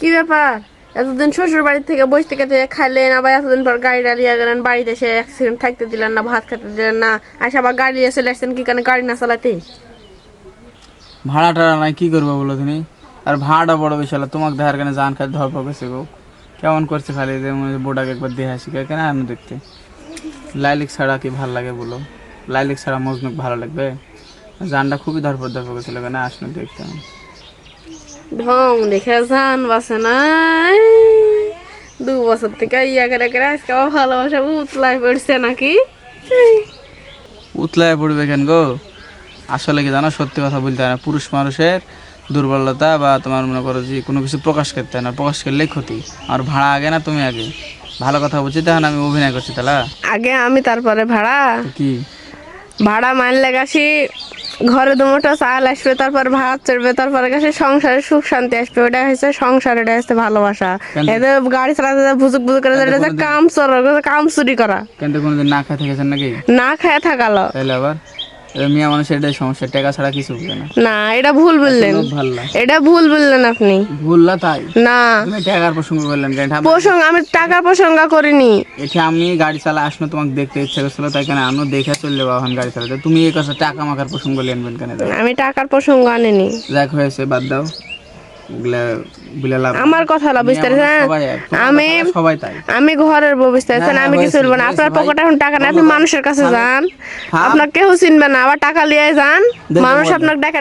কি ব্যাপার? এতদিন শ্বশুর বাড়ি থেকে বসে থেকে খাইলেন, আবার এতদিন পর গাড়িটা নিয়ে গেলেন, বাড়িতে এসে এক সেকেন্ড থাকতে দিলেন না, ভাত খেতে দিলেন না, আসে আবার গাড়ি নিয়ে চলে আসছেন কি কারণে? গাড়ি না চালাতে? ভাড়া টাড়া নাই, কি করবো বলো তুমি? আর ভাড়াটা বড় বেশি হলো, তোমাকে দেখার কারণে জান খাই ধর পাকেছে গো। কেমন করছে খালি যে বোটাকে একবার দেখে আসি কেন আমি দেখতে। লাইলিক ছাড়া কি ভালো লাগে বলো? লাইলিক ছাড়া মজনুক ভালো লাগবে? জানটা খুবই ধরপর গেছিল কেন আসলে দেখতে আমি। ঢং দেখে জান বাসে না। 2 বছর থেকে ইয়া করে করে আজকে আবার ভালোবাসা উতলায় পড়ছে নাকি? উতলায় পড়বে কেন গো? আসলে কি জানো, সত্যি কথা বলতে হয় না। পুরুষ মানুষের দুর্বলতা বা তোমার মনে করো যে কোনো কিছু প্রকাশ করতে হয় না, প্রকাশ করলেই ক্ষতি। আর ভাড়া আগে না তুমি আগে? ভালো কথা বলছি, তখন আমি অভিনয় করছি তাহলে আগে আমি তারপরে ভাড়া। তো কি? ভাড়া মানলে গাছি ঘরে দুমোটা চাল আসবে, তারপর ভাত চড়বে, তারপরে গাছে সংসারে সুখ শান্তি আসবে। ওটা হচ্ছে সংসার, এটা হচ্ছে ভালোবাসা। কেন? এদের গাড়ি চালাতে ভুজুক ভুজুক করে এটা হচ্ছে কাম চোর, কাম চুরি করা। কিন্তু কোনোদিন না খাই থেকেছেন নাকি? না খায় থাকালো। তাহলে আবার মিয়া মানুষের এটাই সমস্যা, টাকা ছাড়া কিছু বুঝে না। না, এটা ভুল বললেন। ভালো না, এটা ভুল বললেন আপনি। ভুল না তাই? না, তুমি টাকার প্রসঙ্গ বললেন কেন? প্রসঙ্গ আমি টাকার প্রসঙ্গ করিনি। এটা আমি গাড়ি চালা আসলো, তোমাকে দেখতে ইচ্ছা করছিল তাই কেন আমিও দেখে চললে এখন গাড়ি চালাতে। তুমি এই কথা টাকা মাখার প্রসঙ্গ আনবেন কেন? আমি টাকার প্রসঙ্গ আনিনি। যাক হয়েছে, বাদ দাও ওগুলা বলে লাভ। আমার কথা হলো বুঝতে পারছেন। আমি সবাই তাই। আমি ঘরের বউ, বুঝতে পারছেন। আমি কিছু বলবো না। আপনার পকেটে এখন টাকা নেই, আপনি মানুষের কাছে যান, আপনার কেউ চিনবে না, আবার টাকা লিয়ে যান, মানুষ আপনাকে টাকা